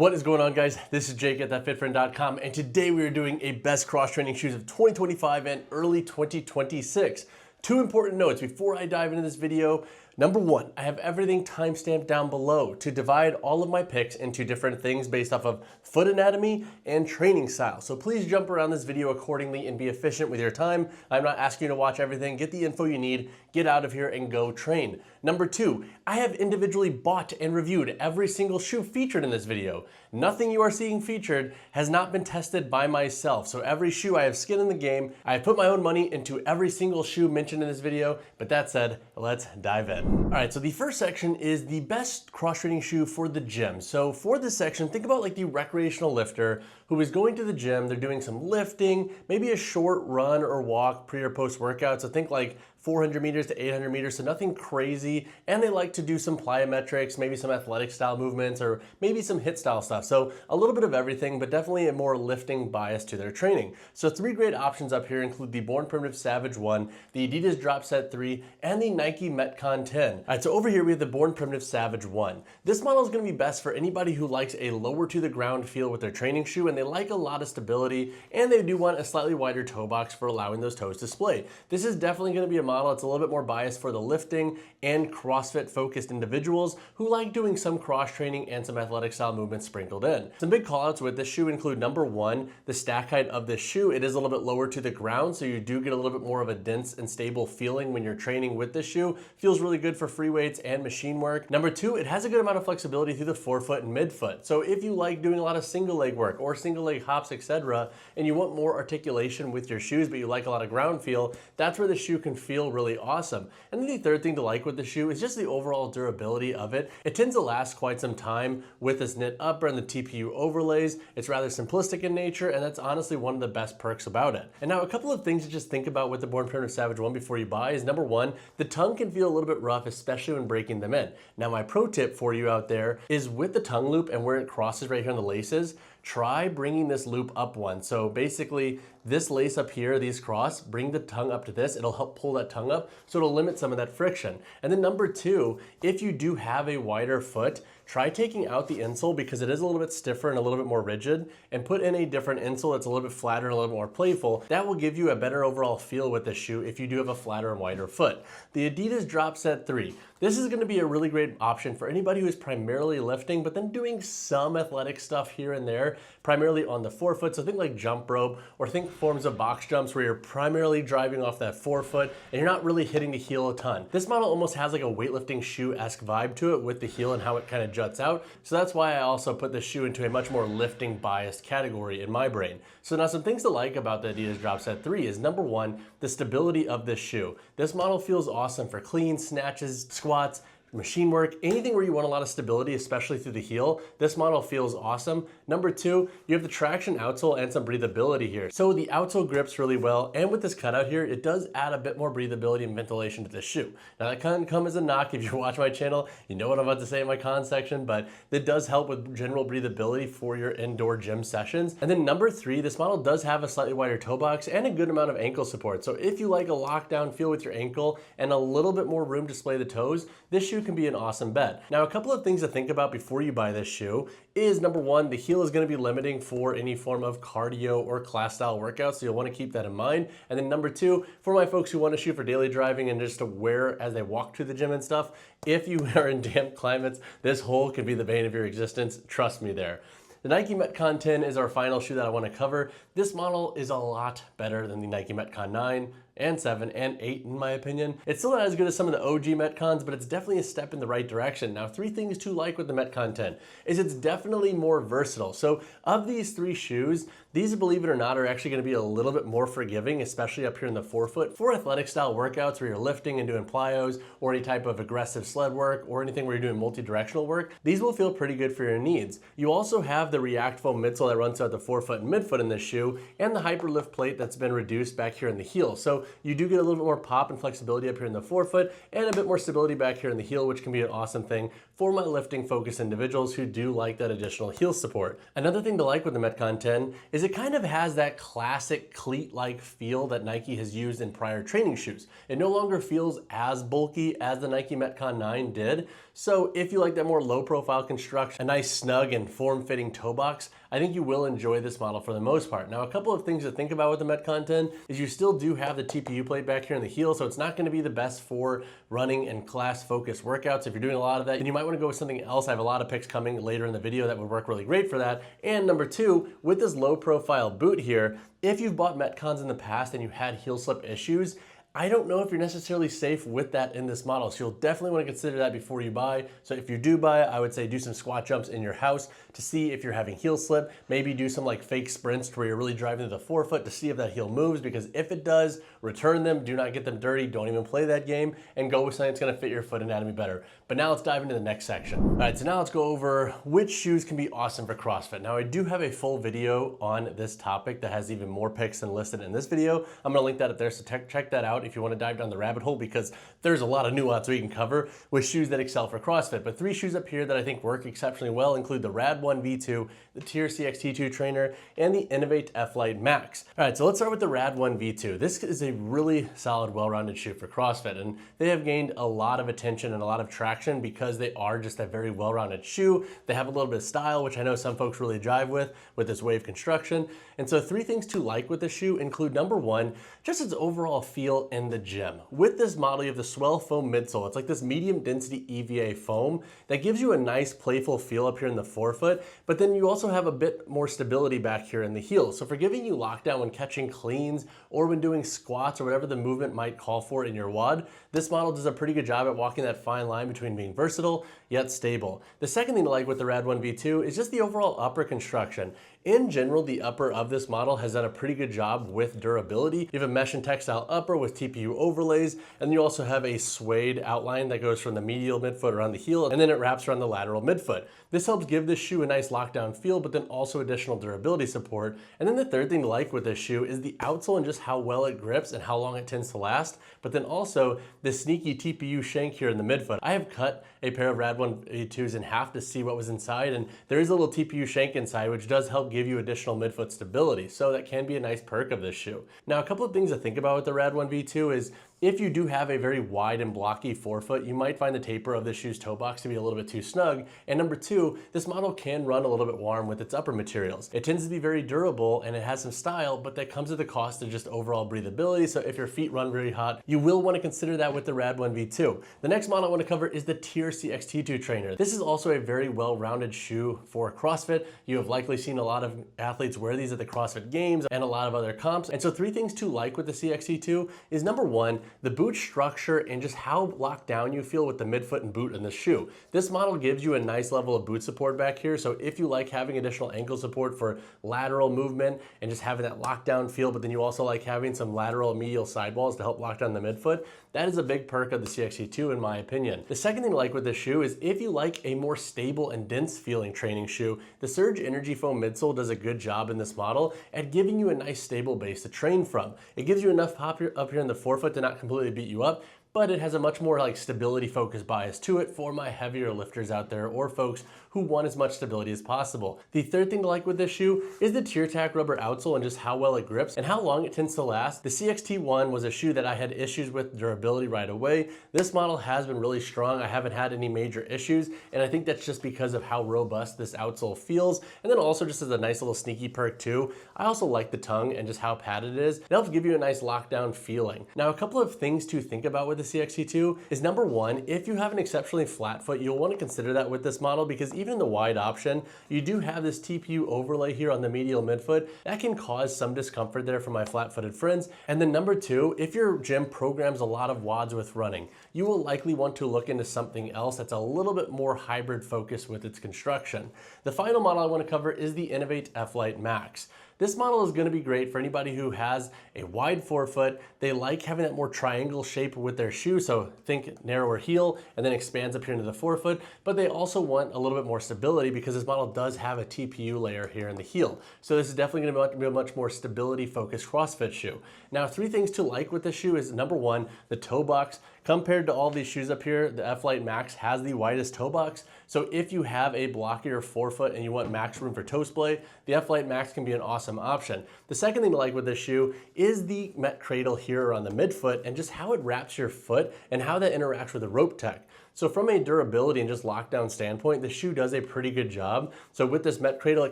What is going on, guys? This is Jake at thatfitfriend.com, and today we are doing a best cross-training shoes of 2025 and early 2026. Two important notes before I dive into this video. Number one, I have everything timestamped down below to divide all of my picks into different things based off of foot anatomy and training style. So please jump around this video accordingly and be efficient with your time. I'm not asking you to watch everything. Get the info you need, get out of here and go train. Number two, I have individually bought and reviewed every single shoe featured in this video. Nothing you are seeing featured has not been tested by myself. So every shoe, I have skin in the game. I have put my own money into every single shoe mentioned in this video. But that said, let's dive in. All right, so the first section is the best cross-training shoe for the gym. So for this section, think about like the recreational lifter who is going to the gym, they're doing some lifting, maybe a short run or walk pre or post workout. So think like 400 meters to 800 meters, so nothing crazy. And they like to do some plyometrics, maybe some athletic style movements, or maybe some HIIT style stuff. So a little bit of everything, but definitely a more lifting bias to their training. So three great options up here include the Born Primitive Savage 1, the Adidas Drop Set 3, and the Nike Metcon 10. All right, so over here we have the Born Primitive Savage 1. This model is gonna be best for anybody who likes a lower to the ground feel with their training shoe, and they like a lot of stability, and they do want a slightly wider toe box for allowing those toes to splay. This is definitely gonna be a model. It's a little bit more biased for the lifting and CrossFit focused individuals who like doing some cross training and some athletic style movements sprinkled in. Some big callouts with this shoe include number one, the stack height of this shoe. It is a little bit lower to the ground, so you do get a little bit more of a dense and stable feeling when you're training with this shoe. Feels really good for free weights and machine work. Number two, it has a good amount of flexibility through the forefoot and midfoot. So if you like doing a lot of single leg work or single leg hops, etc., and you want more articulation with your shoes, but you like a lot of ground feel, that's where the shoe can feel really awesome. And then the third thing to like with the shoe is just the overall durability of it. It tends to last quite some time with this knit upper and the TPU overlays. It's rather simplistic in nature, and that's honestly one of the best perks about it. And now a couple of things to just think about with the Born Primitive Savage 1 before you buy is number one, the tongue can feel a little bit rough, especially when breaking them in. Now my pro tip for you out there is with the tongue loop and where it crosses right here on the laces, try bringing this loop up one. So basically this lace up here, these cross, bring the tongue up to this. It'll help pull that tongue up, so it'll limit some of that friction. And then number two, if you do have a wider foot, try taking out the insole because it is a little bit stiffer and a little bit more rigid, and put in a different insole that's a little bit flatter and a little bit more playful. That will give you a better overall feel with this shoe if you do have a flatter and wider foot. The Adidas Drop Set 3. This is gonna be a really great option for anybody who is primarily lifting, but then doing some athletic stuff here and there, primarily on the forefoot. So think like jump rope, or think forms of box jumps where you're primarily driving off that forefoot and you're not really hitting the heel a ton. This model almost has like a weightlifting shoe-esque vibe to it with the heel and how it kind of juts out. So that's why I also put this shoe into a much more lifting biased category in my brain. So now some things to like about the Adidas Drop Set 3 is number one, the stability of this shoe. This model feels awesome for clean, snatches, squats, machine work, anything where you want a lot of stability, especially through the heel. This model feels awesome. Number two, you have the traction outsole and some breathability here. So the outsole grips really well, and with this cutout here, it does add a bit more breathability and ventilation to the shoe. Now that can come as a knock if you watch my channel, you know what I'm about to say in my con section, but it does help with general breathability for your indoor gym sessions. And then number three, this model does have a slightly wider toe box and a good amount of ankle support. So if you like a lockdown feel with your ankle and a little bit more room to splay the toes, this shoe can be an awesome bet. Now, a couple of things to think about before you buy this shoe is number one, the heel is going to be limiting for any form of cardio or class style workouts, so you'll want to keep that in mind. And then number two, for my folks who want to shoot for daily driving and just to wear as they walk to the gym and stuff, if you are in damp climates, this hole could be the bane of your existence. Trust me there. The Nike Metcon 10 is our final shoe that I want to cover. This model is a lot better than the Nike Metcon 9 and 7 and 8 in my opinion. It's still not as good as some of the OG Metcons, but it's definitely a step in the right direction. Now, three things to like with the Metcon 10 is it's definitely more versatile. So of these three shoes, these, believe it or not, are actually gonna be a little bit more forgiving, especially up here in the forefoot for athletic style workouts where you're lifting and doing plyos or any type of aggressive sled work or anything where you're doing multi-directional work. These will feel pretty good for your needs. You also have the React Foam midsole that runs throughout the forefoot and midfoot in this shoe, and the Hyperlift plate that's been reduced back here in the heel. So you do get a little bit more pop and flexibility up here in the forefoot and a bit more stability back here in the heel, which can be an awesome thing for my lifting focused individuals who do like that additional heel support. Another thing to like with the Metcon 10 is it kind of has that classic cleat-like feel that Nike has used in prior training shoes. It no longer feels as bulky as the Nike Metcon 9 did. So if you like that more low profile construction, a nice snug and form-fitting toe box, I think you will enjoy this model for the most part. Now, a couple of things to think about with the Metcon 10 is you still do have the TPU plate back here in the heel, so it's not gonna be the best for running and class-focused workouts. If you're doing a lot of that, then you might wanna go with something else. I have a lot of picks coming later in the video that would work really great for that. And number two, with this low profile boot here, if you've bought Metcons in the past and you had heel slip issues, I don't know if you're necessarily safe with that in this model, so you'll definitely want to consider that before you buy. So if you do buy it, I would say do some squat jumps in your house to see if you're having heel slip. Maybe do some like fake sprints where you're really driving to the forefoot to see if that heel moves, because if it does, return them, do not get them dirty, don't even play that game, and go with something that's gonna fit your foot anatomy better. But now let's dive into the next section. All right, so now let's go over which shoes can be awesome for CrossFit. Now I do have a full video on this topic that has even more picks than listed in this video. I'm gonna link that up there, so check that out if you wanna dive down the rabbit hole, because there's a lot of nuance we can cover with shoes that excel for CrossFit. But 3 shoes up here that I think work exceptionally well include the Rad 1 V2, the Tier CXT2 trainer, and the Innovate F-Lite Max. All right, so let's start with the Rad 1 V2. This is a really solid, well-rounded shoe for CrossFit, and they have gained a lot of attention and a lot of traction because they are just a very well-rounded shoe. They have a little bit of style, which I know some folks really jive with this wave construction. And so 3 things to like with the shoe include, number 1, just its overall feel in the gym. With this model, you have the Swell Foam midsole. It's like this medium density EVA foam that gives you a nice playful feel up here in the forefoot, but then you also have a bit more stability back here in the heel. So for giving you lockdown when catching cleans or when doing squats or whatever the movement might call for in your WOD, this model does a pretty good job at walking that fine line between being versatile yet stable. The second thing to like with the Rad 1 V2 is just the overall upper construction. In general, the upper of this model has done a pretty good job with durability. You have a mesh and textile upper with TPU overlays, and you also have a suede outline that goes from the medial midfoot around the heel, and then it wraps around the lateral midfoot. This helps give this shoe a nice lockdown feel, but then also additional durability support. And then the third thing to like with this shoe is the outsole and just how well it grips and how long it tends to last, but then also the sneaky TPU shank here in the midfoot. I have cut a pair of Rad 1 V2s in half to see what was inside, and there is a little TPU shank inside, which does help give you additional midfoot stability. So that can be a nice perk of this shoe. Now, a couple of things to think about with the Rad 1 V2 is if you do have a very wide and blocky forefoot, you might find the taper of the shoe's toe box to be a little bit too snug. And number 2, this model can run a little bit warm with its upper materials. It tends to be very durable and it has some style, but that comes at the cost of just overall breathability. So if your feet run very hot, you will want to consider that with the Rad 1 V2. The next model I want to cover is the Tier CXT2 trainer. This is also a very well-rounded shoe for CrossFit. You have likely seen a lot of athletes wear these at the CrossFit Games and a lot of other comps. And so 3 things to like with the CXT2 is, number 1, the boot structure and just how locked down you feel with the midfoot and boot in the shoe. This model gives you a nice level of boot support back here. So if you like having additional ankle support for lateral movement and just having that lockdown feel, but then you also like having some lateral and medial sidewalls to help lock down the midfoot, that is a big perk of the CXT2 in my opinion. The second thing to like with this shoe is if you like a more stable and dense feeling training shoe, the Surge Energy Foam midsole does a good job in this model at giving you a nice stable base to train from. It gives you enough pop up here in the forefoot to not completely beat you up, but it has a much more like stability focused bias to it for my heavier lifters out there or folks who want as much stability as possible. The third thing to like with this shoe is the TearTac rubber outsole and just how well it grips and how long it tends to last. The CXT1 was a shoe that I had issues with durability right away. This model has been really strong. I haven't had any major issues, and I think that's just because of how robust this outsole feels. And then also just as a nice little sneaky perk too, I also like the tongue and just how padded it is. It helps give you a nice lockdown feeling. Now, a couple of things to think about with the CXT2 is, number 1, if you have an exceptionally flat foot, you'll want to consider that with this model, because even in the wide option, you do have this TPU overlay here on the medial midfoot. That can cause some discomfort there for my flat-footed friends. And then number 2, if your gym programs a lot of WODs with running, you will likely want to look into something else that's a little bit more hybrid focused with its construction. The final model I want to cover is the Innovate F-Lite Max. This model is going to be great for anybody who has a wide forefoot. They like having that more triangle shape with their shoe, so think narrower heel and then expands up here into the forefoot, but they also want a little bit more stability because this model does have a TPU layer here in the heel. So this is definitely going to be a much more stability focused CrossFit shoe. Now, 3 things to like with this shoe is, number 1, the toe box. Compared to all these shoes up here, the F-Lite Max has the widest toe box. So if you have a blockier forefoot and you want max room for toe splay, the F-Lite Max can be an awesome option. The second thing to like with this shoe is the Met Cradle here on the midfoot and just how it wraps your foot and how that interacts with the rope tech. So from a durability and just lockdown standpoint, the shoe does a pretty good job. So with this Met Cradle, it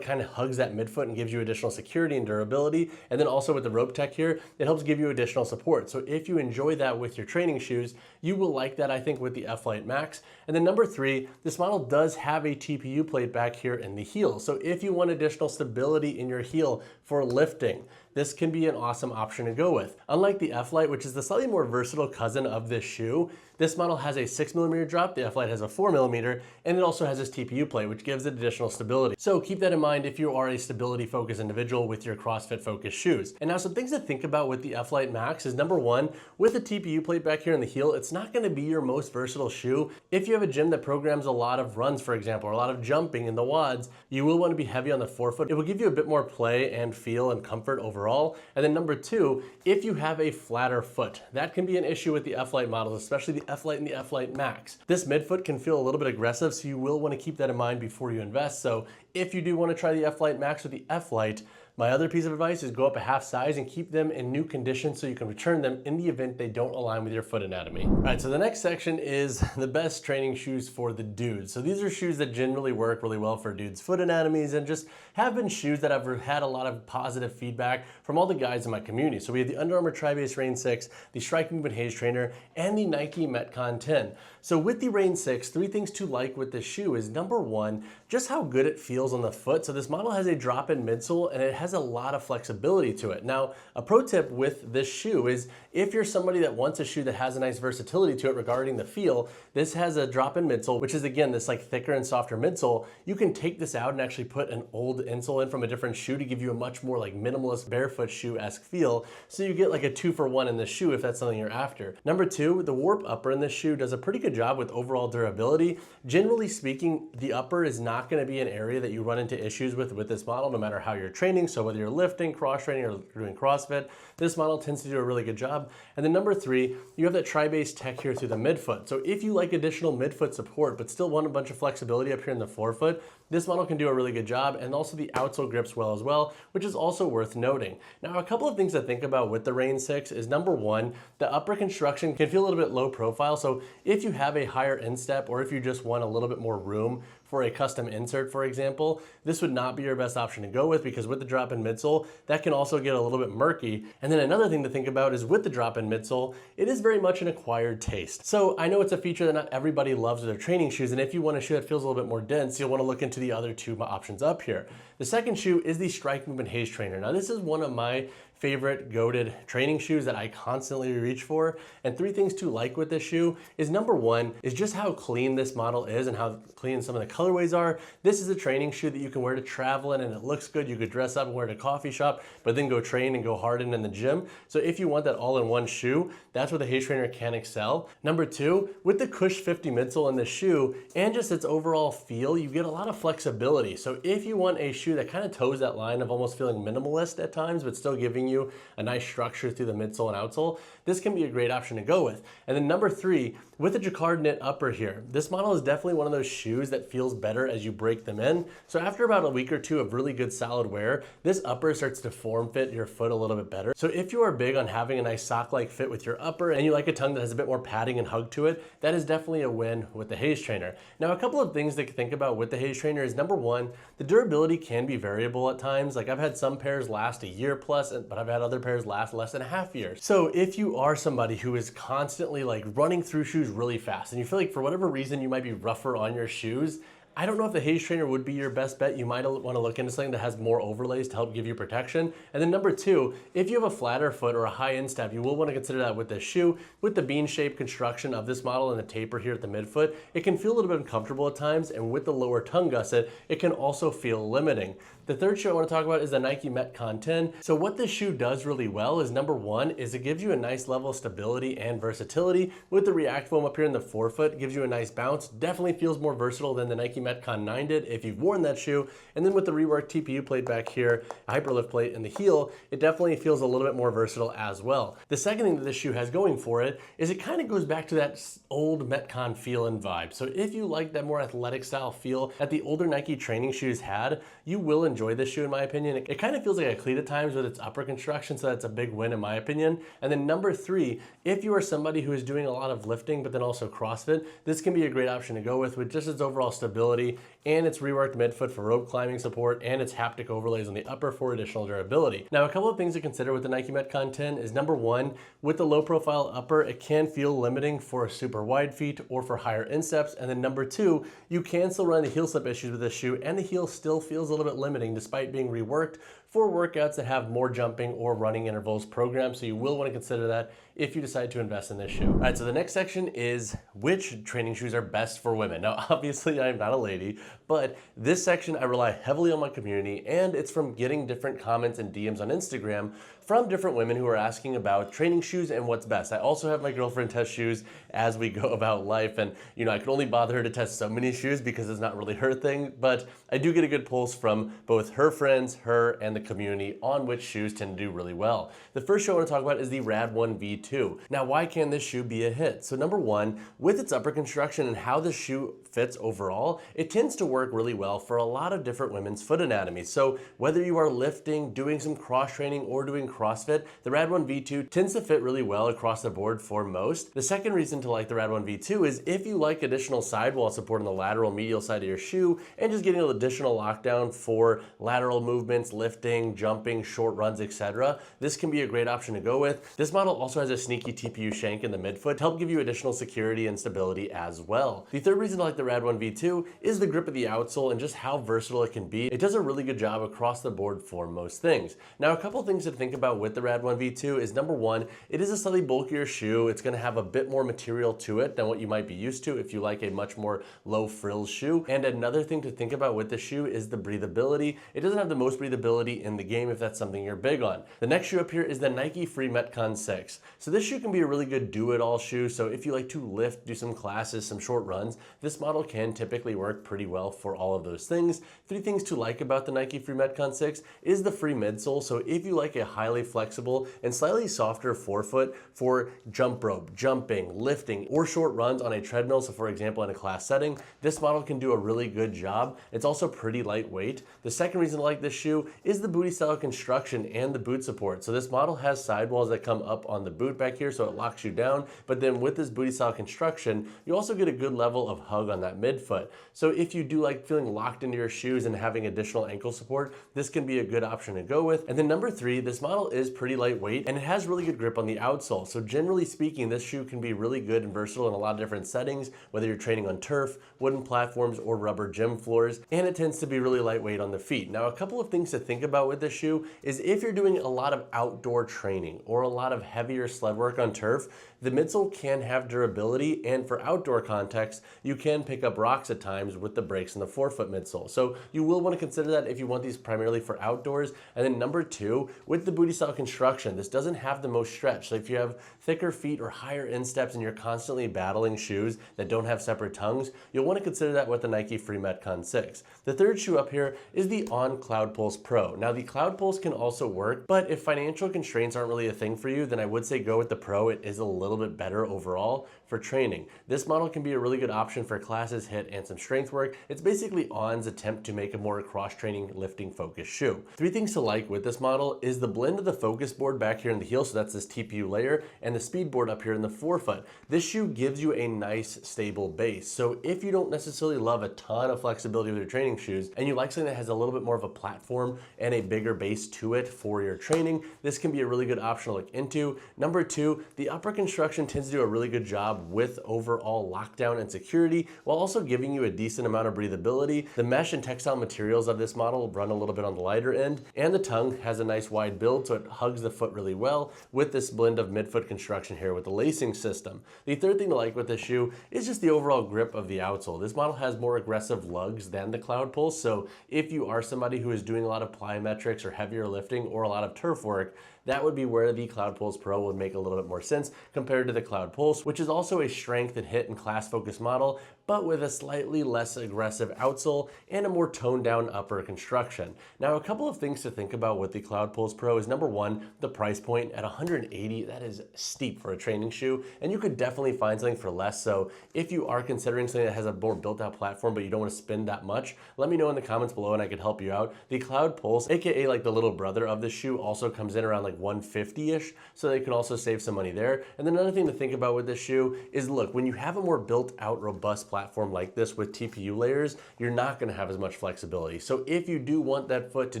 kind of hugs that midfoot and gives you additional security and durability. And then also with the rope tech here, it helps give you additional support. So if you enjoy that with your training shoes, you will like that, I think, with the F-Lite Max. And then number 3, this model does have a TPU plate back here in the heel. So if you want additional stability in your heel for lifting, this can be an awesome option to go with. Unlike the F-Lite, which is the slightly more versatile cousin of this shoe, this model has a 6mm drop, the F-Lite has a 4mm, and it also has this TPU plate, which gives it additional stability. So keep that in mind if you are a stability-focused individual with your CrossFit-focused shoes. And now some things to think about with the F-Lite Max is, number 1, with the TPU plate back here in the heel, it's not gonna be your most versatile shoe. If you have a gym that programs a lot of runs, for example, or a lot of jumping in the WODs, you will wanna be heavy on the forefoot. It will give you a bit more play and feel and comfort overall. And then number 2, if you have a flatter foot, that can be an issue with the F-Lite models, especially the F-Lite and the F-Lite Max. This midfoot can feel a little bit aggressive, so you will want to keep that in mind before you invest. So if you do want to try the F-Lite Max with the F-Lite, my other piece of advice is go up a half size and keep them in new condition so you can return them in the event they don't align with your foot anatomy. All right, so the next section is the best training shoes for the dudes. So these are shoes that generally work really well for dudes' foot anatomies and just have been shoes that I've had a lot of positive feedback from all the guys in my community. So we have the Under Armour Tri-Base Rain 6, the Strike Movement Haze Trainer, and the Nike Metcon 10. So with the Rain 6, 3 things to like with this shoe is, number 1, just how good it feels on the foot. So this model has a drop-in midsole and it has a lot of flexibility to it. Now, a pro tip with this shoe is if you're somebody that wants a shoe that has a nice versatility to it regarding the feel, this has a drop-in midsole, which is again this like thicker and softer midsole. You can take this out and actually put an old insole in from a different shoe to give you a much more like minimalist barefoot shoe-esque feel. So you get like a 2-for-1 in this shoe if that's something you're after. Number 2, the warp upper in this shoe does a pretty good job with overall durability. Generally speaking, the upper is not going to be an area that you run into issues with this model, no matter how you're training. So whether you're lifting, cross training, or doing CrossFit, this model tends to do a really good job. And then number 3, you have that tri-base tech here through the midfoot. So if you like additional midfoot support, but still want a bunch of flexibility up here in the forefoot, this model can do a really good job, and also the outsole grips well as well, which is also worth noting. Now, a couple of things to think about with the Rain 6 is, number 1, the upper construction can feel a little bit low profile. So if you have a higher instep, or if you just want a little bit more room for a custom insert, for example, this would not be your best option to go with, because with the drop-in midsole, that can also get a little bit murky. And then another thing to think about is with the drop-in midsole, it is very much an acquired taste. So I know it's a feature that not everybody loves with their training shoes, and if you want a shoe that feels a little bit more dense, you'll want to look into the other 2 options up here. The second shoe is the Strike Movement Haze Trainer. Now this is one of my favorite goated training shoes that I constantly reach for. And 3 things to like with this shoe is, number 1 is just how clean this model is and how clean some of the colorways are. This is a training shoe that you can wear to travel in and it looks good. You could dress up and wear it at a coffee shop, but then go train and go hard in the gym. So if you want that all-in-one shoe, that's where the Haze Trainer can excel. Number 2, with the Cush 50 midsole in the shoe and just its overall feel, you get a lot of flexibility. So if you want a shoe that kind of toes that line of almost feeling minimalist at times, but still giving you a nice structure through the midsole and outsole, this can be a great option to go with. And then number 3, with the jacquard knit upper here, this model is definitely one of those shoes that feels better as you break them in. So after about a week or 2 of really good solid wear, this upper starts to form fit your foot a little bit better. So if you are big on having a nice sock-like fit with your upper and you like a tongue that has a bit more padding and hug to it, that is definitely a win with the Haze Trainer. Now, a couple of things to think about with the Haze Trainer is, number 1, the durability can be variable at times. Like I've had some pairs last a year plus, but I've had other pairs last less than a half year. So if you are somebody who is constantly like running through shoes really fast and you feel like for whatever reason you might be rougher on your shoes, I don't know if the Haze Trainer would be your best bet. You might want to look into something that has more overlays to help give you protection. And then number 2, if you have a flatter foot or a high instep, you will want to consider that with this shoe. With the bean-shaped construction of this model and the taper here at the midfoot, it can feel a little bit uncomfortable at times, and with the lower tongue gusset, it can also feel limiting. The third shoe I want to talk about is the Nike Metcon 10. So what this shoe does really well is, number 1, is it gives you a nice level of stability and versatility. With the React foam up here in the forefoot, it gives you a nice bounce. Definitely feels more versatile than the Nike Metcon 9 did if you've worn that shoe. And then with the reworked TPU plate back here, a hyperlift plate in the heel, it definitely feels a little bit more versatile as well. The second thing that this shoe has going for it is it kind of goes back to that old Metcon feel and vibe. So if you like that more athletic style feel that the older Nike training shoes had, you will enjoy this shoe in my opinion. It kind of feels like a cleat at times with its upper construction, so that's a big win in my opinion. And then number 3, if you are somebody who is doing a lot of lifting but then also CrossFit, this can be a great option to go with just its overall stability and its reworked midfoot for rope climbing support and its haptic overlays on the upper for additional durability. Now, a couple of things to consider with the Nike Metcon 10 is number 1, with the low profile upper, it can feel limiting for super wide feet or for higher insteps. And then number 2, you can still run into heel slip issues with this shoe, and the heel still feels a little bit limiting despite being reworked for workouts that have more jumping or running intervals programmed. So you will want to consider that if you decide to invest in this shoe. All right, so the next section is which training shoes are best for women. Now, obviously I'm not a lady, but this section I rely heavily on my community, and it's from getting different comments and DMs on Instagram from different women who are asking about training shoes and what's best. I also have my girlfriend test shoes as we go about life, and I can only bother her to test so many shoes because it's not really her thing, but I do get a good pulse from both her friends, her, and the community on which shoes tend to do really well. The first shoe I want to talk about is the Rad 1 V2. Now, why can this shoe be a hit? So number 1, with its upper construction and how the shoe fits overall, it tends to work really well for a lot of different women's foot anatomy. So whether you are lifting, doing some cross training, or doing CrossFit, the Rad 1 V2 tends to fit really well across the board for most. The second reason to like the Rad 1 V2 is if you like additional sidewall support on the lateral medial side of your shoe and just getting an additional lockdown for lateral movements, lifting, jumping, short runs, etc., this can be a great option to go with. This model also has a sneaky TPU shank in the midfoot to help give you additional security and stability as well. The third reason to like the Rad 1 V2 is the grip of the outsole and just how versatile it can be. It does a really good job across the board for most things. Now, a couple things to think about with the Rad 1 V2 is number 1, it is a slightly bulkier shoe. It's going to have a bit more material to it than what you might be used to if you like a much more low frills shoe. And another thing to think about with the shoe is the breathability. It doesn't have the most breathability in the game if that's something you're big on. The next shoe up here is the Nike Free Metcon 6. So this shoe can be a really good do-it-all shoe. So if you like to lift, do some classes, some short runs, this model can typically work pretty well for all of those things. 3 things to like about the Nike Free Metcon 6 is the free midsole. So if you like a highly flexible and slightly softer forefoot for jump rope, jumping, lifting, or short runs on a treadmill, so for example in a class setting, this model can do a really good job. It's also pretty lightweight. The second reason I like this shoe is the booty style construction and the boot support. So this model has sidewalls that come up on the boot back here, so it locks you down, but then with this booty style construction, you also get a good level of hug on that midfoot. So if you do like feeling locked into your shoes and having additional ankle support, this can be a good option to go with. And then number 3, this model is pretty lightweight and it has really good grip on the outsole. So generally speaking, this shoe can be really good and versatile in a lot of different settings, whether you're training on turf, wooden platforms, or rubber gym floors, and it tends to be really lightweight on the feet. Now, a couple of things to think about with this shoe is if you're doing a lot of outdoor training or a lot of heavier sled work on turf, the midsole can have durability, and for outdoor context, you can pick up rocks at times with the brakes in the forefoot midsole. So you will want to consider that if you want these primarily for outdoors. And then number 2, with the booty style construction, this doesn't have the most stretch. So if you have thicker feet or higher insteps and you're constantly battling shoes that don't have separate tongues, you'll want to consider that with the Nike Free Metcon 6. The third shoe up here is the On Cloud Pulse Pro. Now, the Cloud Pulse can also work, but if financial constraints aren't really a thing for you, then I would say go with the Pro. It is a little bit better overall for training. This model can be a really good option for classes, HIIT, and some strength work. It's basically On's attempt to make a more cross-training, lifting focused shoe. 3 things to like with this model is the blend of the focus board back here in the heel, so that's this TPU layer, and the speed board up here in the forefoot. This shoe gives you a nice stable base. So if you don't necessarily love a ton of flexibility with your training shoes and you like something that has a little bit more of a platform and a bigger base to it for your training, this can be a really good option to look into. Number 2, the upper construction tends to do a really good job with overall lockdown and security while also giving you a decent amount of breathability. The mesh and textile materials of this model run a little bit on the lighter end, and the tongue has a nice wide build, so it hugs the foot really well with this blend of midfoot construction here with the lacing system. The third thing to like with this shoe is just the overall grip of the outsole. This model has more aggressive lugs than the Cloud Pulse, so if you are somebody who is doing a lot of plyometrics or heavier lifting or a lot of turf work, that would be where the Cloud Pulse Pro would make a little bit more sense compared to the Cloud Pulse, which is also a strength and HIIT and class focused model, but with a slightly less aggressive aggressive outsole and a more toned down upper construction. Now, a couple of things to think about with the Cloud Pulse Pro is number one, the price point at $180, that is steep for a training shoe, and you could definitely find something for less. So if you are considering something that has a more built out platform, but you don't want to spend that much, let me know in the comments below and I could help you out. The Cloud Pulse, aka like the little brother of the shoe, also comes in around like 150-ish, so they can also save some money there. And then another thing to think about with this shoe is, look, when you have a more built out, robust platform like this with TPU layers, you're not going to have as much flexibility. So if you do want that foot to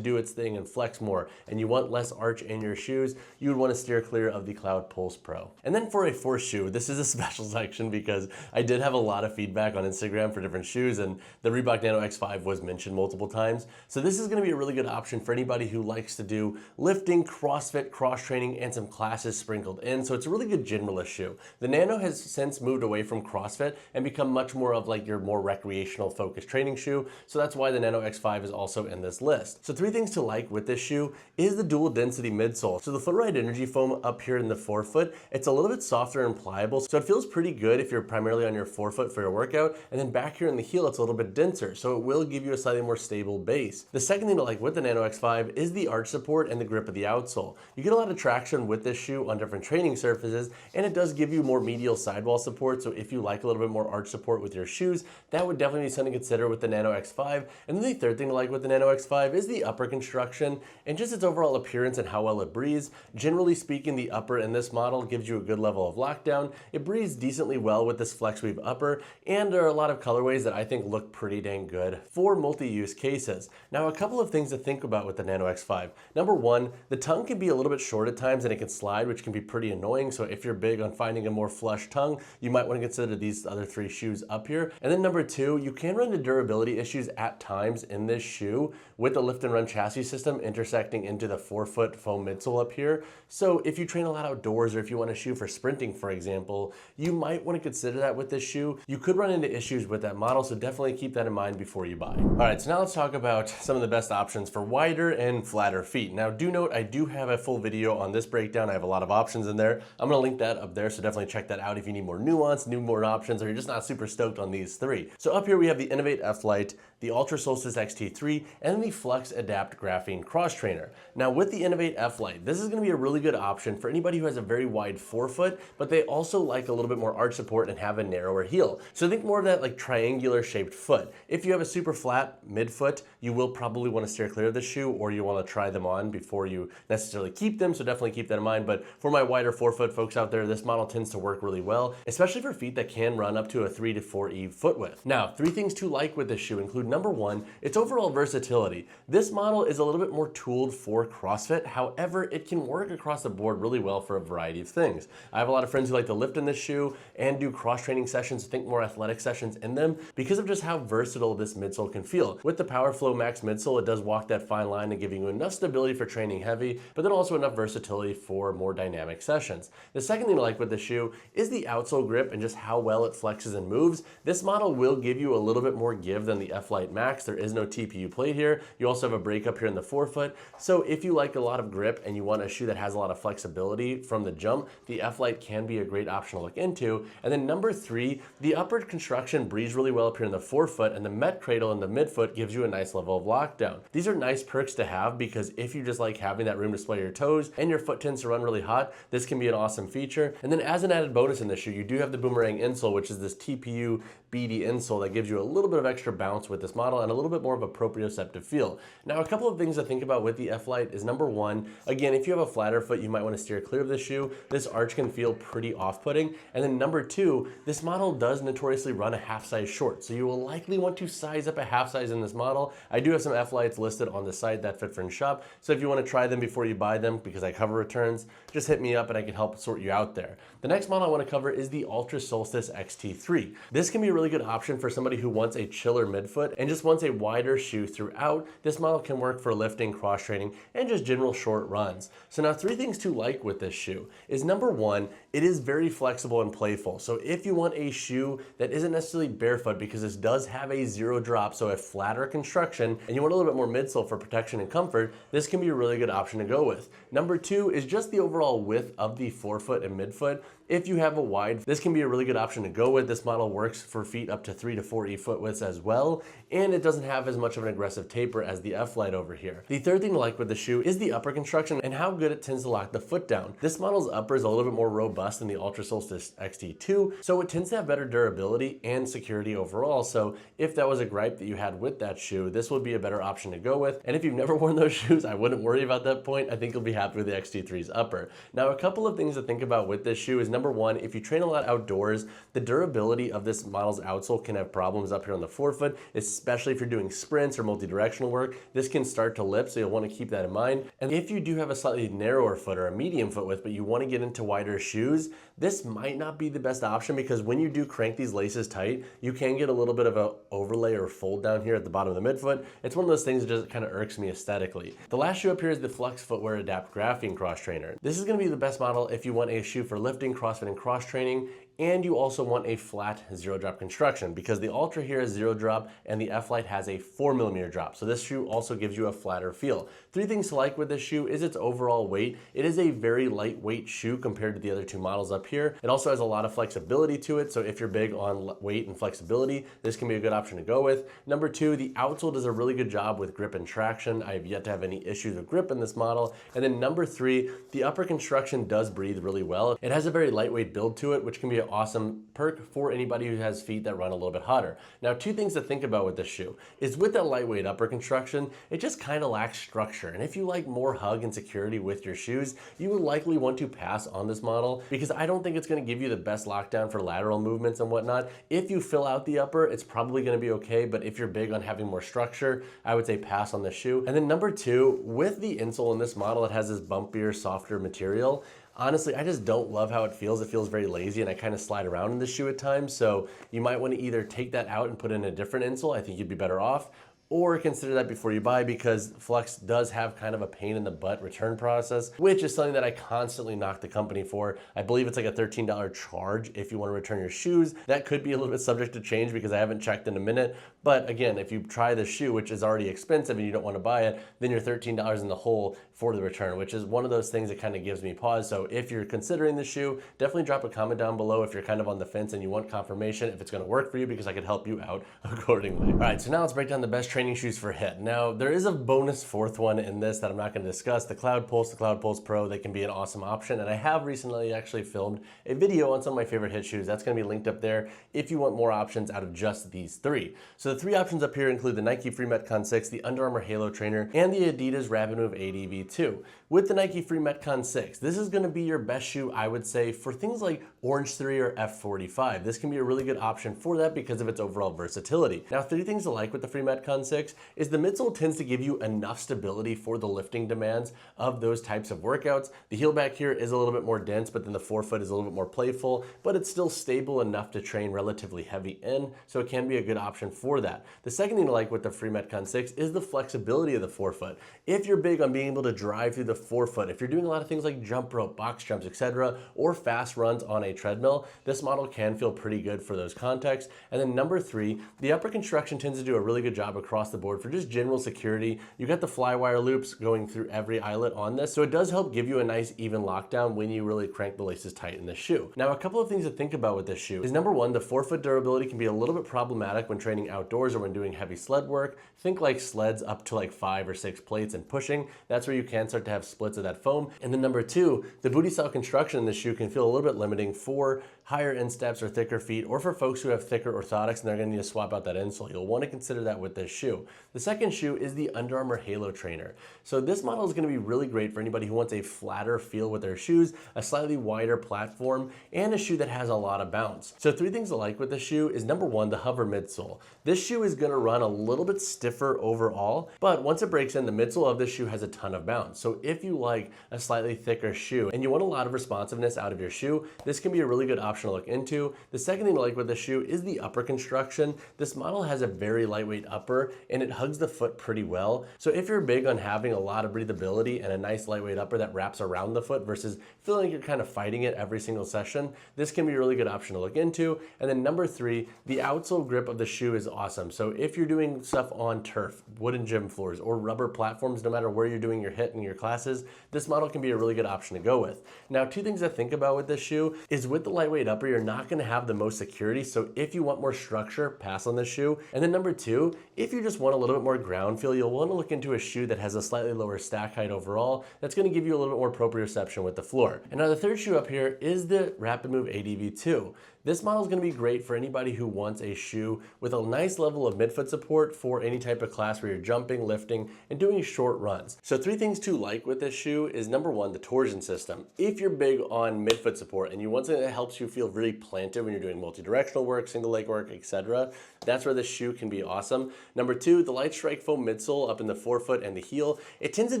do its thing and flex more, and you want less arch in your shoes, you would want to steer clear of the Cloud Pulse Pro. And then for a fourth shoe, this is a special section because I did have a lot of feedback on Instagram for different shoes, and the Reebok Nano X5 was mentioned multiple times. So this is going to be a really good option for anybody who likes to do lifting, CrossFit, cross training, and some classes sprinkled in. So it's a really good generalist shoe. The Nano has since moved away from CrossFit and become much more of like your more recreational focused training shoe. So that's why the Nano X5 is also in this list. So three things to like with this shoe is the dual density midsole. So the Footride Energy Foam up here in the forefoot, it's a little bit softer and pliable. So it feels pretty good if you're primarily on your forefoot for your workout. And then back here in the heel, it's a little bit denser. So it will give you a slightly more stable base. The second thing to like with the Nano X5 is the arch support and the grip of the outsole. You get a lot of traction with this shoe on different training surfaces, and it does give you more medial sidewall support. So if you like a little bit more arch support with your shoes, that would definitely be something to consider with the Nano X5. And then the third thing to like with the Nano X5 is the upper construction and just its overall appearance and how well it breathes. Generally speaking, the upper in this model gives you a good level of lockdown. It breathes decently well with this flex weave upper, and there are a lot of colorways that I think look pretty dang good for multi-use cases. Now, a couple of things to think about with the Nano X5. Number one, the tongue can be a little bit short at times and it can slide, which can be pretty annoying. So if you're big on finding a more flush tongue, you might want to consider these other three shoes up here. And then number two, you can run into durability issues at times in this shoe with the lift and run chassis system intersecting into the forefoot foam midsole up here. So if you train a lot outdoors, or if you want a shoe for sprinting, for example, you might want to consider that with this shoe. You could run into issues with that model, so definitely keep that in mind before you buy. All right, so now let's talk about some of the best options for wider and flatter feet. Now, do note, I do have a full video on this breakdown. I have a lot of options in there. I'm gonna link that up there, so definitely check that out if you need more nuance, need more options, or you're just not super stoked on these three. So up here we have the Innovate F-Lite, the Ultra Solstice XT3, and then the Flex Adapt Graphene Cross Trainer. Now with the Innovate F-Lite, this is gonna be a really good option for anybody who has a very wide forefoot, but they also like a little bit more arch support and have a narrower heel. So think more of that like triangular shaped foot. If you have a super flat midfoot, you will probably wanna steer clear of this shoe, or you wanna try them on before you necessarily keep them, so definitely keep that in mind. But for my wider forefoot folks out there, this model tends to work really well, especially for feet that can run up to a 3 to 4E foot width. Now, three things to like with this shoe include number one, its overall versatility. This model is a little bit more tooled for CrossFit. However, it can work across the board really well for a variety of things. I have a lot of friends who like to lift in this shoe and do cross training sessions, think more athletic sessions in them because of just how versatile this midsole can feel. With the PowerFlow Max midsole, it does walk that fine line of giving you enough stability for training heavy, but then also enough versatility for more dynamic sessions. The second thing I like with the shoe is the outsole grip and just how well it flexes and moves. This model will give you a little bit more give than the F-Lite Max. There is no TPU plate here. You also have a break up here in the forefoot. So if you like a lot of grip and you want a shoe that has a lot of flexibility from the jump, the F-Lite can be a great option to look into. And then number three, the upper construction breathes really well up here in the forefoot, and the Met Cradle in the midfoot gives you a nice level of lockdown. These are nice perks to have because if you just like having that room to splay your toes and your foot tends to run really hot, this can be an awesome feature. And then as an added bonus in this shoe, you do have the Boomerang insole, which is this TPU beady insole that gives you a little bit of extra bounce with this model and a little bit more of a proprioceptive feel. Now, a couple of things to think about with the F-Lite is number one, again, if you have a flatter foot, you might want to steer clear of this shoe. This arch can feel pretty off-putting. And then number two, this model does notoriously run a half size short. So you will likely want to size up a half size in this model. I do have some F-Lites listed on the site, That Fit Friend Shop. So if you want to try them before you buy them, because I cover returns, just hit me up and I can help sort you out there. The next model I want to cover is the Ultra Solstice XT3. This can be a really good option for somebody who wants a chiller midfoot and just wants a wider shoe throughout. This model can work for lifting, cross training, and just general short runs. So now three things to like with this shoe is number one, it is very flexible and playful. So if you want a shoe that isn't necessarily barefoot, because this does have a zero drop, so a flatter construction, and you want a little bit more midsole for protection and comfort, this can be a really good option to go with. Number two is just the overall width of the forefoot and midfoot. If you have a wide, this can be a really good option to go with. This model works for feet up to 3 to 4E foot foot widths as well, and it doesn't have as much of an aggressive taper as the F-Lite over here. The third thing to like with the shoe is the upper construction and how good it tends to lock the foot down. This model's upper is a little bit more robust than the Ultra Solstice XT2, so it tends to have better durability and security overall. So if that was a gripe that you had with that shoe, this would be a better option to go with. And if you've never worn those shoes, I wouldn't worry about that point. I think you'll be happy with the XT3's upper. Now, a couple of things to think about with this shoe is number one, if you train a lot outdoors, the durability of this model's outsole can have problems up here on the forefoot, especially if you're doing sprints or multi-directional work. This can start to lip, so you'll want to keep that in mind. And if you do have a slightly narrower foot or a medium foot width, but you want to get into wider shoes, this might not be the best option, because when you do crank these laces tight, you can get a little bit of an overlay or fold down here at the bottom of the midfoot. It's one of those things that just kind of irks me aesthetically. The last shoe up here is the Flex Footwear Adapt Graphene Cross Trainer. This is going to be the best model if you want a shoe for lifting, CrossFit, and cross training, and you also want a flat zero drop construction, because the Ultra here is zero drop and the F-Lite has a 4mm drop. So this shoe also gives you a flatter feel. Three things to like with this shoe is its overall weight. It is a very lightweight shoe compared to the other two models up here. It also has a lot of flexibility to it. So if you're big on weight and flexibility, this can be a good option to go with. Number two, the outsole does a really good job with grip and traction. I have yet to have any issues with grip in this model. And then number three, the upper construction does breathe really well. It has a very lightweight build to it, which can be an awesome perk for anybody who has feet that run a little bit hotter. Now, two things to think about with this shoe is with that lightweight upper construction, it just kind of lacks structure. And if you like more hug and security with your shoes, you would likely want to pass on this model, because I don't think it's going to give you the best lockdown for lateral movements and whatnot. If you fill out the upper, it's probably going to be okay, but if you're big on having more structure, I would say pass on the shoe. And then number two, with the insole in this model, it has this bumpier, softer material. Honestly, I just don't love how it feels. It feels very lazy, and I kind of slide around in this shoe at times. So you might want to either take that out and put in a different insole. I think you'd be better off, or consider that before you buy, because Flex does have kind of a pain in the butt return process, which is something that I constantly knock the company for. I believe it's like a $13 charge if you want to return your shoes. That could be a little bit subject to change, because I haven't checked in a minute. But again, if you try the shoe, which is already expensive, and you don't want to buy it, then you're $13 in the hole for the return, which is one of those things that kind of gives me pause. So if you're considering the shoe, definitely drop a comment down below if you're kind of on the fence and you want confirmation if it's going to work for you, because I could help you out accordingly. All right, so now let's break down the best training shoes for HIIT. Now, there is a bonus fourth one in this that I'm not going to discuss, the Cloud Pulse Pro. They can be an awesome option, and I have recently actually filmed a video on some of my favorite HIIT shoes. That's going to be linked up there if you want more options out of just these three. So the three options up here include the Nike Free Metcon 6, the Under Armour Halo Trainer, and the Adidas Rapid Move 8 EV2. With the Nike Free Metcon 6, this is going to be your best shoe, I would say, for things like Orange 3 or F45. This can be a really good option for that because of its overall versatility. Now, three things to like with the Free Metcon 6 is the midsole tends to give you enough stability for the lifting demands of those types of workouts. The heel back here is a little bit more dense, but then the forefoot is a little bit more playful, but it's still stable enough to train relatively heavy in, so it can be a good option for that. The second thing to like with the Free Metcon 6 is the flexibility of the forefoot. If you're big on being able to drive through the forefoot, if you're doing a lot of things like jump rope, box jumps, etc., or fast runs on a treadmill, this model can feel pretty good for those contexts. And then number three, the upper construction tends to do a really good job across the board for just general security. You got the fly wire loops going through every eyelet on this, so it does help give you a nice even lockdown when you really crank the laces tight in the shoe. Now, a couple of things to think about with this shoe is number one, the forefoot durability can be a little bit problematic when training outdoors or when doing heavy sled work. Think like sleds up to like 5 or 6 plates and pushing. That's where you can start to have splits of that foam. And then number two, the booty style construction in this shoe can feel a little bit limiting for higher insteps or thicker feet, or for folks who have thicker orthotics and they're going to need to swap out that insole. You'll want to consider that with this shoe. The second shoe is the Under Armour Halo Trainer. So this model is going to be really great for anybody who wants a flatter feel with their shoes, a slightly wider platform, and a shoe that has a lot of bounce. So three things to like with this shoe is number one, the hover midsole. This shoe is going to run a little bit stiffer overall, but once it breaks in, the midsole of this shoe has a ton of bounce. So if you like a slightly thicker shoe and you want a lot of responsiveness out of your shoe, this can be a really good option to look into. The second thing to like with this shoe is the upper construction. This model has a very lightweight upper and it hugs the foot pretty well. So if you're big on having a lot of breathability and a nice lightweight upper that wraps around the foot versus feeling like you're kind of fighting it every single session, this can be a really good option to look into. And then number three, the outsole grip of the shoe is awesome. So if you're doing stuff on turf, wooden gym floors, or rubber platforms, no matter where you're doing your HIIT in your classes, this model can be a really good option to go with. Now, two things to think about with this shoe is with the lightweight lightweight upper, you're not gonna have the most security. So if you want more structure, pass on this shoe. And then number two, if you just want a little bit more ground feel, you'll wanna look into a shoe that has a slightly lower stack height overall. That's gonna give you a little bit more proprioception with the floor. And now the third shoe up here is the Rapid Move ADV2. This model is going to be great for anybody who wants a shoe with a nice level of midfoot support for any type of class where you're jumping, lifting, and doing short runs. So 3 things to like with this shoe is number 1, the torsion system. If you're big on midfoot support and you want something that helps you feel really planted when you're doing multi-directional work, single leg work, etc., that's where this shoe can be awesome. Number 2, the light strike foam midsole up in the forefoot and the heel. It tends to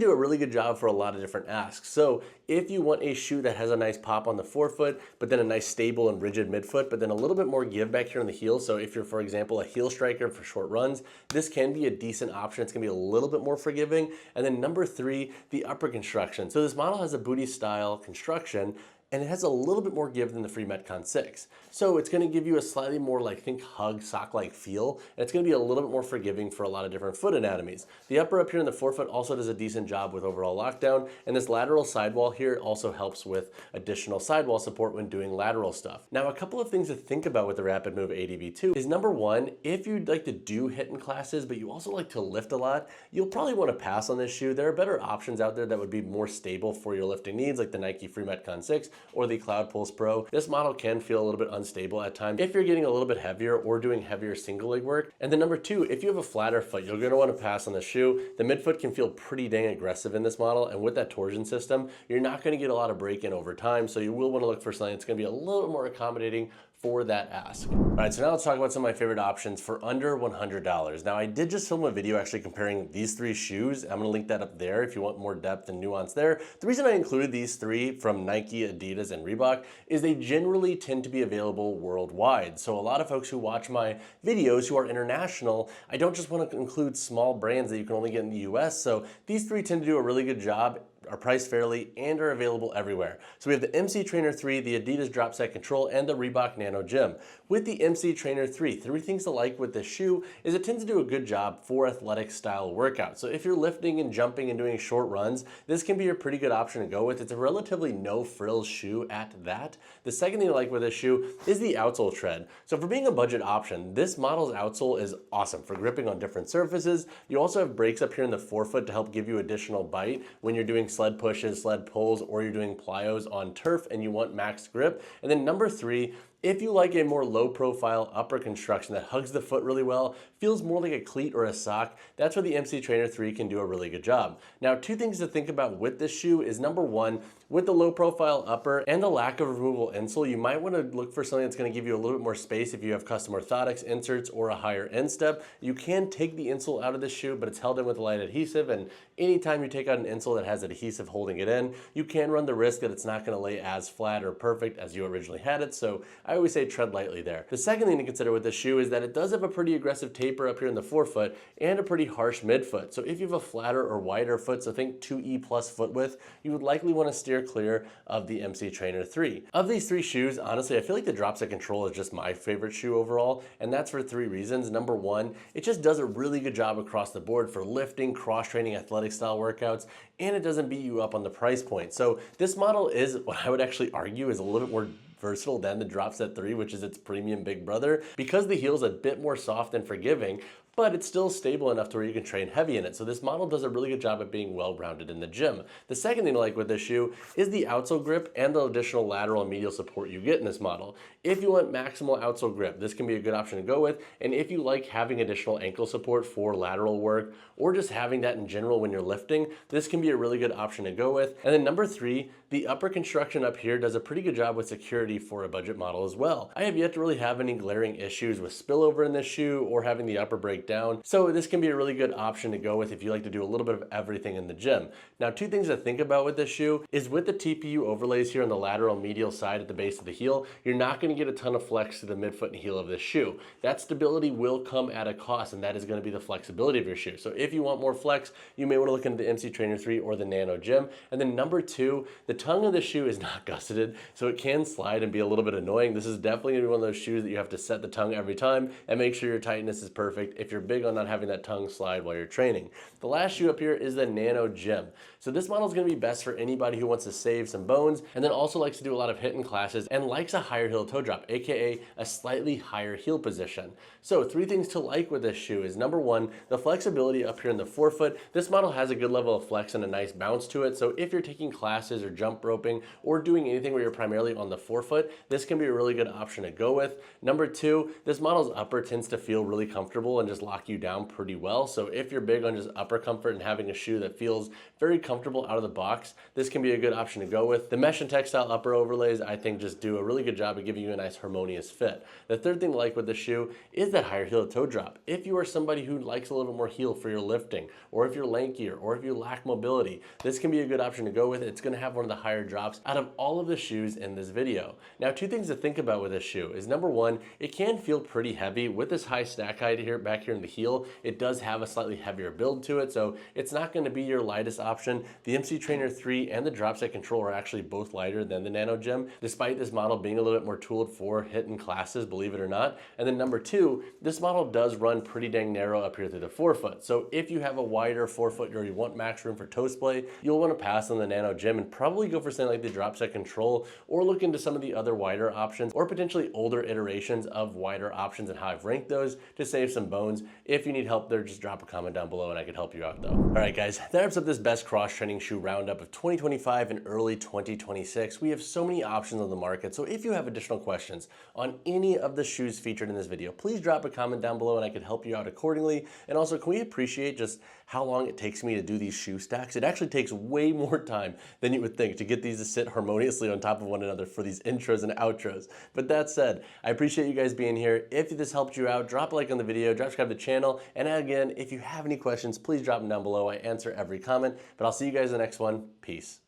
do a really good job for a lot of different asks. So if you want a shoe that has a nice pop on the forefoot, but then a nice stable and rigid midfoot, but then a little bit more give back here on the heel. So if you're, for example, a heel striker for short runs, this can be a decent option. It's gonna be a little bit more forgiving. And then number 3, the upper construction. So this model has a booty style construction, and it has a little bit more give than the Free Metcon 6. So it's gonna give you a slightly more think hug, sock-like feel, and it's gonna be a little bit more forgiving for a lot of different foot anatomies. The upper up here in the forefoot also does a decent job with overall lockdown, and this lateral sidewall here also helps with additional sidewall support when doing lateral stuff. Now, a couple of things to think about with the Rapid Move ADV2 is number 1, if you'd like to do HIIT in classes, but you also like to lift a lot, you'll probably wanna pass on this shoe. There are better options out there that would be more stable for your lifting needs, like the Nike Free Metcon 6, or the Cloud Pulse Pro. This model can feel a little bit unstable at times if you're getting a little bit heavier or doing heavier single leg work. And then number 2, if you have a flatter foot, you're gonna wanna pass on the shoe. The midfoot can feel pretty dang aggressive in this model, and with that torsion system, you're not gonna get a lot of break-in over time, so you will wanna look for something that's gonna be a little bit more accommodating for that ask. All right, so now let's talk about some of my favorite options for under $100. Now, I did just film a video actually comparing these 3 shoes. I'm gonna link that up there if you want more depth and nuance there. The reason I included these 3 from Nike, Adidas, and Reebok is they generally tend to be available worldwide. So a lot of folks who watch my videos who are international, I don't just wanna include small brands that you can only get in the US. So these 3 tend to do a really good job, are priced fairly, and are available everywhere. So we have the MC Trainer 3, the Adidas Drop Set Control, and the Reebok Nano Gym. With the MC Trainer 3, 3 things to like with this shoe is it tends to do a good job for athletic style workouts. So if you're lifting and jumping and doing short runs, this can be a pretty good option to go with. It's a relatively no frills shoe at that. The second thing I like with this shoe is the outsole tread. So for being a budget option, this model's outsole is awesome for gripping on different surfaces. You also have brakes up here in the forefoot to help give you additional bite when you're doing sled pushes, sled pulls, or you're doing plyos on turf and you want max grip. And then number 3, if you like a more low profile upper construction that hugs the foot really well, feels more like a cleat or a sock, that's where the MC Trainer 3 can do a really good job. Now, 2 things to think about with this shoe is number 1, with the low profile upper and the lack of removable insole, you might want to look for something that's going to give you a little bit more space if you have custom orthotics, inserts, or a higher instep. You can take the insole out of this shoe, but it's held in with a light adhesive, and anytime you take out an insole that has adhesive holding it in, you can run the risk that it's not going to lay as flat or perfect as you originally had it, so I always say tread lightly there. The second thing to consider with this shoe is that it does have a pretty aggressive taper up here in the forefoot and a pretty harsh midfoot. So if you have a flatter or wider foot, so think 2E plus foot width, you would likely want to steer clear of the MC Trainer 3. Of these 3 shoes, honestly, I feel like the Drop Set Control is just my favorite shoe overall, and that's for 3 reasons. Number 1, it just does a really good job across the board for lifting, cross-training, athletic style workouts, and it doesn't beat you up on the price point. So this model is what I would actually argue is a little bit more versatile than the Drop Set 3, which is its premium big brother, because the heel's a bit more soft and forgiving, but it's still stable enough to where you can train heavy in it. So this model does a really good job at being well-rounded in the gym. The second thing I like with this shoe is the outsole grip and the additional lateral and medial support you get in this model. If you want maximal outsole grip, this can be a good option to go with. And if you like having additional ankle support for lateral work, or just having that in general when you're lifting, this can be a really good option to go with. And then number 3, the upper construction up here does a pretty good job with security for a budget model as well. I have yet to really have any glaring issues with spillover in this shoe or having the upper break down. So this can be a really good option to go with if you like to do a little bit of everything in the gym. Now, 2 things to think about with this shoe is with the TPU overlays here on the lateral medial side at the base of the heel, you're not going to get a ton of flex to the midfoot and heel of this shoe. That stability will come at a cost, and that is going to be the flexibility of your shoe. So if you want more flex, you may want to look into the MC Trainer 3 or the Nano Gym. And then number 2, the tongue of the shoe is not gusseted, so it can slide and be a little bit annoying. This is definitely going to be one of those shoes that you have to set the tongue every time and make sure your tightness is perfect if you're big on not having that tongue slide while you're training. The last shoe up here is the Nano Gym. So this model is going to be best for anybody who wants to save some bones and then also likes to do a lot of HIIT classes and likes a higher heel toe drop, aka a slightly higher heel position. So 3 things to like with this shoe is number 1, the flexibility up here in the forefoot. This model has a good level of flex and a nice bounce to it. So if you're taking classes or jump roping or doing anything where you're primarily on the forefoot, this can be a really good option to go with. Number 2, this model's upper tends to feel really comfortable and just lock you down pretty well. So if you're big on just upper comfort and having a shoe that feels very comfortable out of the box, this can be a good option to go with. The mesh and textile upper overlays, I think, just do a really good job of giving you a nice harmonious fit. The third thing to like with the shoe is that higher heel to toe drop. If you are somebody who likes a little bit more heel for your lifting, or if you're lankier, or if you lack mobility, this can be a good option to go with. It's going to have one of the higher drops out of all of the shoes in this video. Now, 2 things to think about with this shoe is number 1, it can feel pretty heavy with this high stack height here back here in the heel. It does have a slightly heavier build to it, so it's not going to be your lightest option. The MC Trainer 3 and the drop set control are actually both lighter than the Nano Gym, despite this model being a little bit more tooled for HIIT classes, believe it or not. And then number 2, this model does run pretty dang narrow up here through the forefoot. So if you have a wider forefoot or you want max room for toe splay, you'll want to pass on the Nano Gym and probably go for something like the drop set control, or look into some of the other wider options or potentially older iterations of wider options and how I've ranked those to save some bones. If you need help there, just drop a comment down below and I could help you out though. All right guys, that wraps up this best cross training shoe roundup of 2025 and early 2026. We have so many options on the market, so if you have additional questions on any of the shoes featured in this video, please drop a comment down below and I could help you out accordingly. And also, can we appreciate just how long it takes me to do these shoe stacks? It actually takes way more time than you would think to get these to sit harmoniously on top of one another for these intros and outros. But that said, I appreciate you guys being here. If this helped you out, drop a like on the video, subscribe to the channel, and again, if you have any questions, please drop them down below. I answer every comment, but I'll see you guys in the next one. Peace.